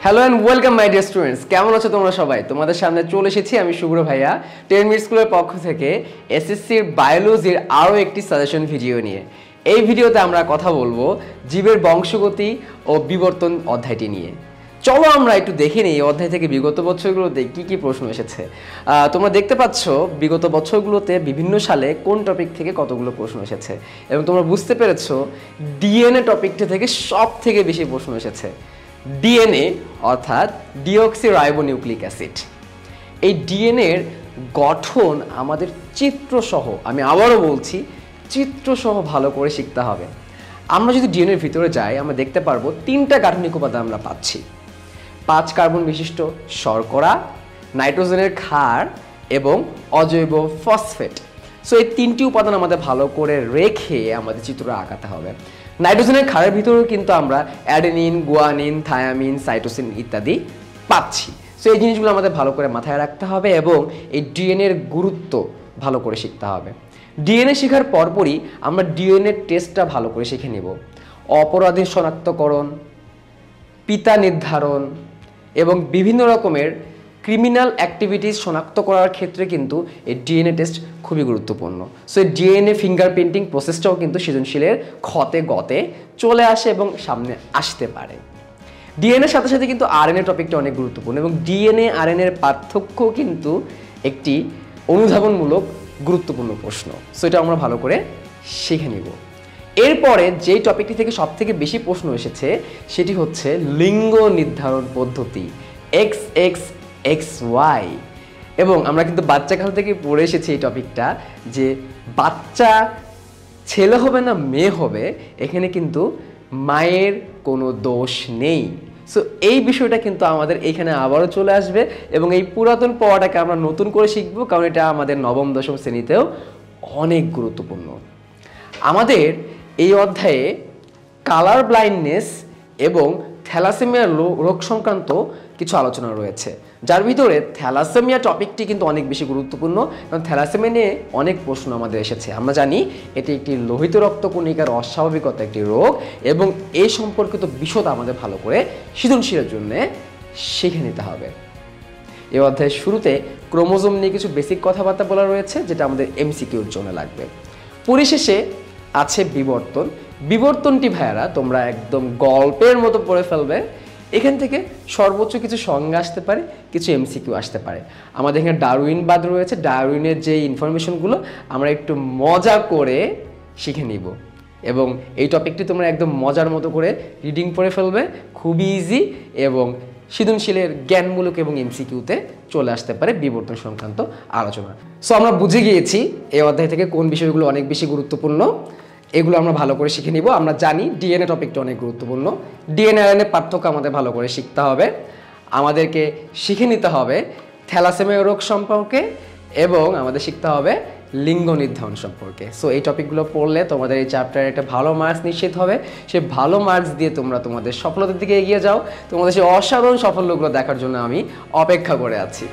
Hello and welcome my dear students, কেমন আছো তোমরা সবাই? তোমাদের সামনে চলে এসেছি আমি শুভ্র ভাইয়া 10 মিনিট স্কুলের পক্ষ থেকে এসএসসির বায়োলজির আরও একটি সাজেশন ভিডিও নিয়ে। এই ভিডিওতে আমরা কথা বলবো জীবের বংশগতি ও বিবর্তন অধ্যায়টি নিয়ে। চলো আমরা একটু দেখে নিই এই অধ্যায় থেকে বিগত বছরগুলোতে কি কি প্রশ্ন এসেছে। তোমরা দেখতে পাচ্ছ বিগত বছরগুলোতে বিভিন্ন সালে কোন টপিক থেকে কতগুলো প্রশ্ন এসেছে, এবং তোমরা বুঝতে পেরেছো ডিএনএ টপিকটা থেকে সব থেকে বেশি প্রশ্ন এসেছে। ডিএনএ অর্থাৎ ডিঅক্সিরাইবোনিউক্লিক অ্যাসিড। এই ডিএনএর গঠন আমাদের চিত্রসহ, আমি আবারও বলছি, চিত্রসহ ভালো করে শিখতে হবে। আমরা যদি ডিএনএর ভিতরে যাই আমরা দেখতে পারবো 3টা গাঠনিক উপাদান আমরা পাচ্ছি। 5 কার্বন বিশিষ্ট শর্করা, নাইট্রোজেনের ক্ষার এবং অজৈব ফসফেট। সো এই 3টি উপাদান আমাদের ভালো করে রেখে আমাদের চিত্রটা আঁকাতে হবে। নাইট্রোজেনের ক্ষারের ভিতরেও কিন্তু আমরা অ্যাডেনিন, গুয়ানিন, থায়ামিন, সাইটোসিন ইত্যাদি পাচ্ছি। সো এই জিনিসগুলো আমাদের ভালো করে মাথায় রাখতে হবে এবং এই ডিএনএর গুরুত্ব ভালো করে শিখতে হবে। ডিএনএ শেখার পরপরই আমরা ডিএনএ টেস্টটা ভালো করে শিখে নেব। অপরাধী শনাক্তকরণ, পিতা নির্ধারণ এবং বিভিন্ন রকমের ক্রিমিনাল অ্যাক্টিভিটিস শনাক্ত করার ক্ষেত্রে কিন্তু এই ডিএনএ টেস্ট খুবই গুরুত্বপূর্ণ। সো এই ডিএনএ ফিঙ্গারপ্রিন্টিং প্রসেসটাও কিন্তু সৃজনশীলের ক্ষতে গতে চলে আসে এবং সামনে আসতে পারে। ডিএনএর সাথে সাথে কিন্তু আরএনএ টপিকটা অনেক গুরুত্বপূর্ণ এবং ডিএনএ আরএনএর পার্থক্য কিন্তু একটি অনুধাবনমূলক গুরুত্বপূর্ণ প্রশ্ন। সো এটা আমরা ভালো করে শিখে নিব। এরপরে যেই টপিকটি থেকে সব থেকে বেশি প্রশ্ন এসেছে সেটি হচ্ছে লিঙ্গ নির্ধারণ পদ্ধতি, XXXY। এবং আমরা কিন্তু বাচ্চাকাল থেকে পড়ে এসেছি এই টপিকটা, যে বাচ্চা ছেলে হবে না মেয়ে হবে এখানে কিন্তু মায়ের কোনো দোষ নেই। সো এই বিষয়টা কিন্তু আমাদের এইখানে আবারও চলে আসবে এবং এই পুরাতন পড়াটাকে আমরা নতুন করে শিখব, কারণ এটা আমাদের নবম দশম শ্রেণীতেও অনেক গুরুত্বপূর্ণ। আমাদের এই অধ্যায়ে কালার ব্লাইন্ডনেস এবং থ্যালাসেমিয়া রোগ সংক্রান্ত কিছু আলোচনা রয়েছে, যার ভিতরে থ্যালাসেমিয়া টপিকটি কিন্তু অনেক বেশি গুরুত্বপূর্ণ, কারণ থ্যালাসেমিয়া নিয়ে অনেক প্রশ্ন আমাদের এসেছে। আমরা জানি এটি একটি লোহিত রক্তকণিকার অস্বাভাবিকতা একটি রোগ এবং এই সম্পর্কিত বিশদ আমাদের ভালো করে সৃজনশীলের জন্য শিখে নিতে হবে। এই অধ্যায়ের শুরুতে ক্রোমোজোম নিয়ে কিছু বেসিক কথাবার্তা বলা রয়েছে, যেটা আমাদের এমসিকিউর জন্য লাগবে। পরিশেষে আছে বিবর্তন। বিবর্তনটি ভাইয়ারা তোমরা একদম গল্পের মতো পড়ে ফেলবে। এখান থেকে সর্বোচ্চ কিছু সংজ্ঞা আসতে পারে, কিছু এমসিকিউ আসতে পারে। আমাদের এখানে ডারউইনবাদ রয়েছে, ডারউইনের যে ইনফরমেশনগুলো আমরা একটু মজা করে শিখে নিব এবং এই টপিকটি তোমরা একদম মজার মতো করে রিডিং পড়ে ফেলবে, খুবই ইজি এবং সৃজনশীলের জ্ঞানমূলক এবং এমসিকিউতে চলে আসতে পারে বিবর্তন সংক্রান্ত আলোচনা। সো আমরা বুঝে গিয়েছি এই অধ্যায় থেকে কোন বিষয়গুলো অনেক বেশি গুরুত্বপূর্ণ, এগুলো আমরা ভালো করে শিখে নিব। আমরা জানি ডিএনএ টপিকটা অনেক গুরুত্বপূর্ণ, ডিএনএ আরএনএ পার্থক্য আমাদের ভালো করে শিখতে হবে। আমাদেরকে শিখে নিতে হবে থ্যালাসেমিয়া রোগ সম্পর্কে এবং আমাদের শিখতে হবে লিঙ্গ নির্ধারণ সম্পর্কে। সো এই টপিকগুলো পড়লে তোমাদের এই চ্যাপ্টারে একটা ভালো মার্কস নিশ্চিত হবে। সেই ভালো মার্কস দিয়ে তোমরা তোমাদের সফলতার দিকে এগিয়ে যাও। তোমাদের সেই অসাধারণ সাফল্যগুলো দেখার জন্য আমি অপেক্ষা করে আছি।